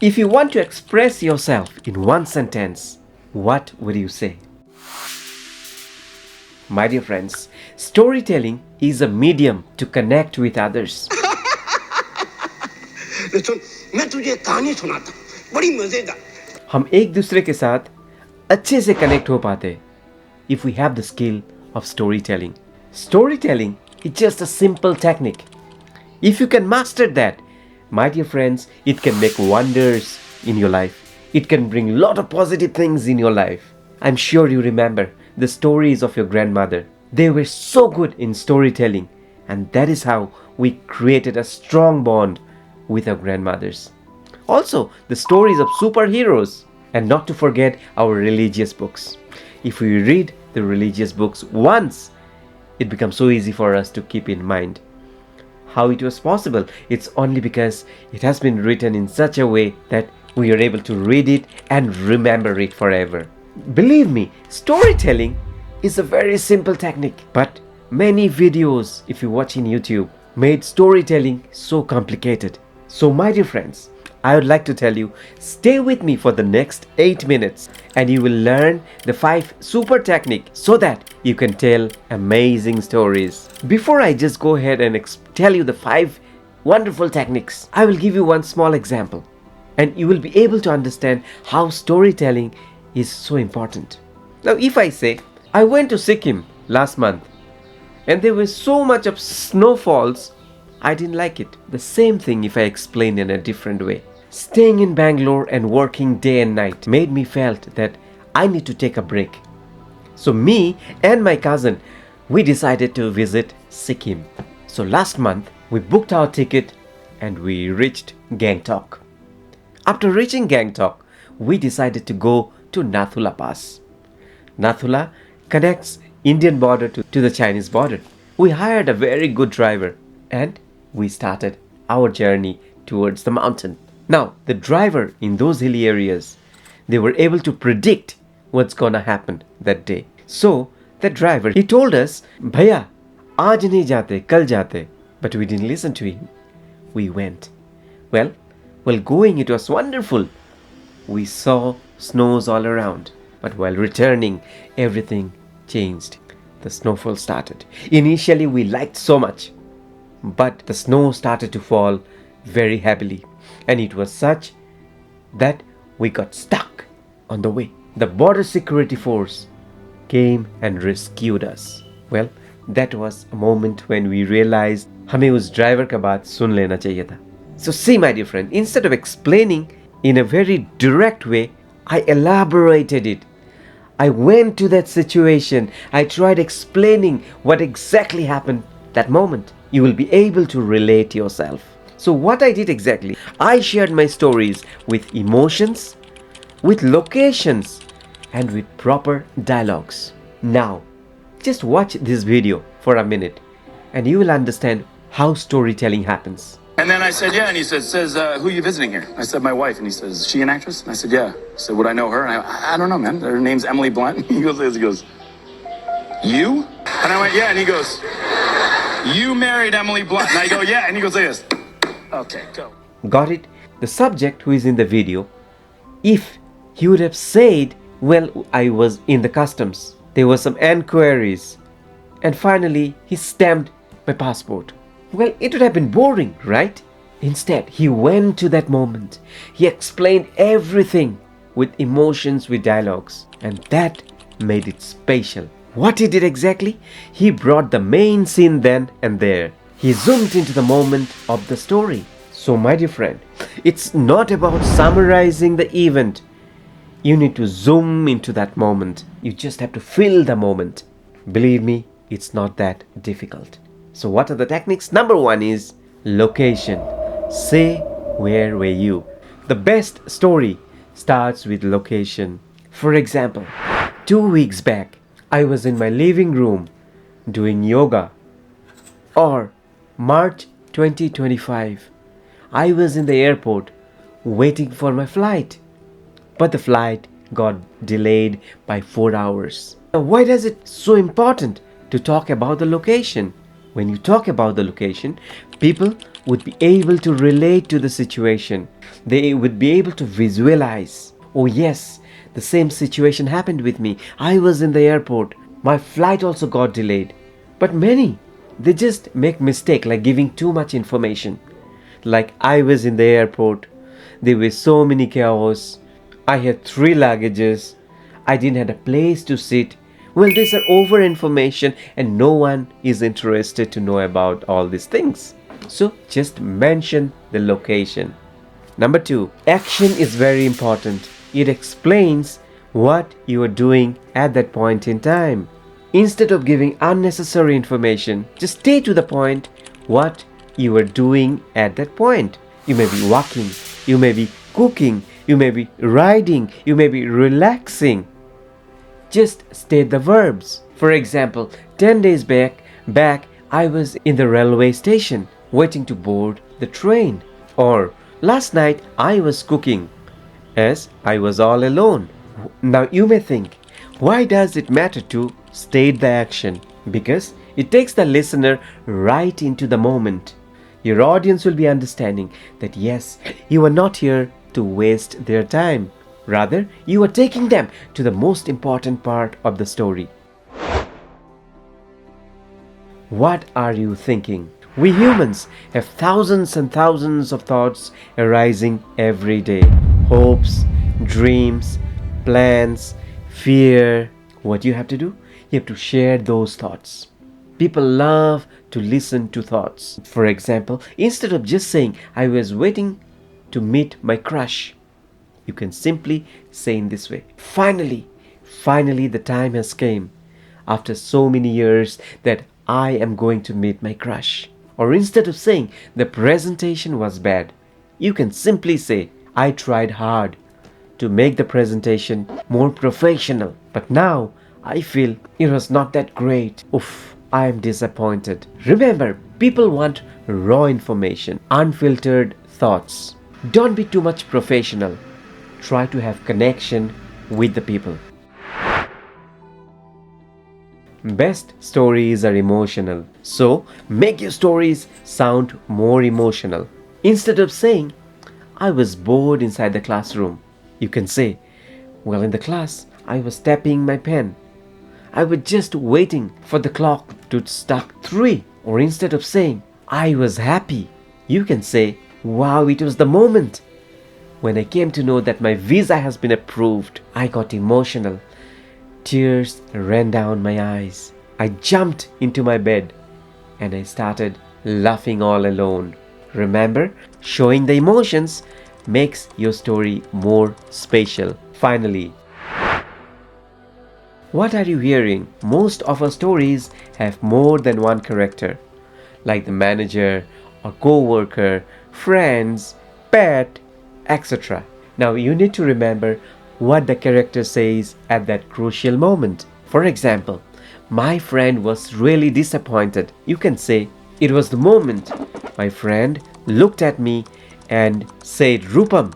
If you want to express yourself in one sentence, what would you say? My dear friends, storytelling is a medium to connect with others. मैं तुझे कहानी सुनाता हूँ बड़ी मजेदार हम एक दूसरे के साथ अच्छे से कनेक्ट हो पाते if we have the skill of storytelling. Storytelling is just a simple technique. If you can master that, my dear friends, it can make wonders in your life. It can bring a lot of positive things in your life. I'm sure you remember the stories of your grandmother. They were so good in storytelling, and that is how we created a strong bond with our grandmothers. Also, the stories of superheroes, and not to forget our religious books. If we read the religious books once, it becomes so easy for us to keep in mind. How it was possible? It's only because it has been written in such a way that we are able to read it and remember it forever. Believe me, storytelling is a very simple technique, but many videos, if you watch in YouTube, made storytelling so complicated. So my dear friends, I would like to tell you, stay with me for the next 8 minutes and you will learn the 5 super technique so that you can tell amazing stories. Before I just go ahead and tell you the 5 wonderful techniques, I will give you one small example and you will be able to understand how storytelling is so important. Now if I say, I went to Sikkim last month and there was so much of snowfalls, I didn't like it. The same thing if I explain in a different way. Staying in Bangalore and working day and night made me felt that I need to take a break. So me and my cousin, we decided to visit Sikkim. So last month, we booked our ticket and we reached Gangtok. After reaching Gangtok, we decided to go to Nathula Pass. Nathula connects Indian border to the Chinese border. We hired a very good driver and we started our journey towards the mountain. Now, the driver in those hilly areas, they were able to predict what's gonna happen that day. So, the driver, he told us, Bhaiya, aaj nahi jate, kal jate. But we didn't listen to him. We went. Well, while going, it was wonderful. We saw snows all around. But while returning, everything changed. The snowfall started. Initially, we liked so much. But the snow started to fall very heavily. And it was such that we got stuck on the way. The border security force came and rescued us. Well, that was a moment when we realized हमें उस driver का बात सुन लेना चाहिए था. So see my dear friend, instead of explaining in a very direct way, I elaborated it. I went to that situation. I tried explaining what exactly happened that moment. You will be able to relate yourself. So what I did exactly, I shared my stories with emotions, with locations, and with proper dialogues. Now, just watch this video for a minute and you will understand how storytelling happens. And then I said, yeah, and he says, who are you visiting here? I said, my wife. And he says, is she an actress? And I said, yeah. He said, would I know her? And I don't know, man. Her name's Emily Blunt. He goes, you? And I went, yeah. And he goes, you married Emily Blunt. And I go, yeah. And he goes like this. Okay, go. Got it? The subject who is in the video, if he would have said, well, I was in the customs, there were some enquiries, and finally he stamped my passport. Well, it would have been boring, right? Instead, he went to that moment. He explained everything with emotions, with dialogues, and that made it special. What he did exactly? He brought the main scene then and there. He zoomed into the moment of the story. So my dear friend, it's not about summarizing the event. You need to zoom into that moment. You just have to feel the moment. Believe me, it's not that difficult. So what are the techniques? Number 1 is location. Say, where were you? The best story starts with location. For example, 2 weeks back, I was in my living room doing yoga. Or March 2025, I was in the airport waiting for my flight. But the flight got delayed by 4 hours. Now, why is it so important to talk about the location? When you talk about the location, people would be able to relate to the situation. They would be able to visualize. Oh yes, the same situation happened with me. I was in the airport. My flight also got delayed. But many, they just make mistake like giving too much information. Like I was in the airport. There were so many chaos. I had 3 luggages. I didn't have a place to sit. Well, these are over information and no one is interested to know about all these things. So just mention the location. Number 2, action is very important. It explains what you are doing at that point in time. Instead of giving unnecessary information, just stay to the point what you are doing at that point. You may be walking, you may be cooking, you may be riding, you may be relaxing. Just state the verbs. For example, 10 days back I was in the railway station waiting to board the train. Or last night I was cooking as I was all alone. Now you may think, why does it matter to state the action? Because it takes the listener right into the moment. Your audience will be understanding that yes, you are not here to waste their time. Rather, you are taking them to the most important part of the story. What are you thinking? We humans have thousands and thousands of thoughts arising every day. Hopes, dreams, plans, fear. What you have to do? You have to share those thoughts. People love to listen to thoughts. For example, instead of just saying, I was waiting to meet my crush, you can simply say in this way, finally the time has came after so many years that I am going to meet my crush. Or instead of saying the presentation was bad, you can simply say, I tried hard to make the presentation more professional, but now I feel it was not that great. Oof, I am disappointed. Remember, people want raw information, unfiltered thoughts. Don't be too much professional. Try to have connection with the people. Best stories are emotional. So make your stories sound more emotional. Instead of saying, I was bored inside the classroom, you can say, well, in the class, I was tapping my pen. I was just waiting for the clock to strike 3. Or instead of saying, I was happy, you can say, wow, it was the moment when I came to know that my visa has been approved. I got emotional. Tears ran down my eyes. I jumped into my bed and I started laughing all alone. Remember, showing the emotions makes your story more special. Finally, what are you hearing? Most of our stories have more than one character, like the manager or co-worker, friends, pet, etc. Now you need to remember what the character says at that crucial moment. For example, my friend was really disappointed. You can say, it was the moment my friend looked at me and said, Rupam,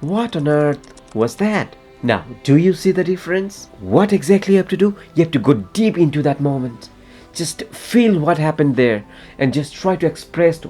what on earth was that? Now, do you see the difference? What exactly you have to do? You have to go deep into that moment. Just feel what happened there and just try to express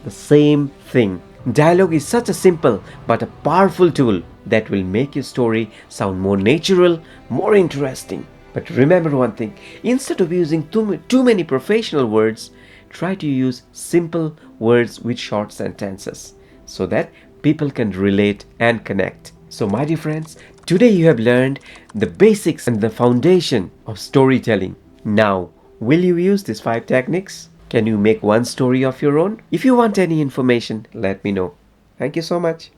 the same thing. Dialogue is such a simple but a powerful tool that will make your story sound more natural, more interesting. But remember one thing, instead of using too many professional words, try to use simple words with short sentences so that people can relate and connect. So my dear friends, today you have learned the basics and the foundation of storytelling. Now, will you use these 5 techniques? Can you make one story of your own? If you want any information, let me know. Thank you so much.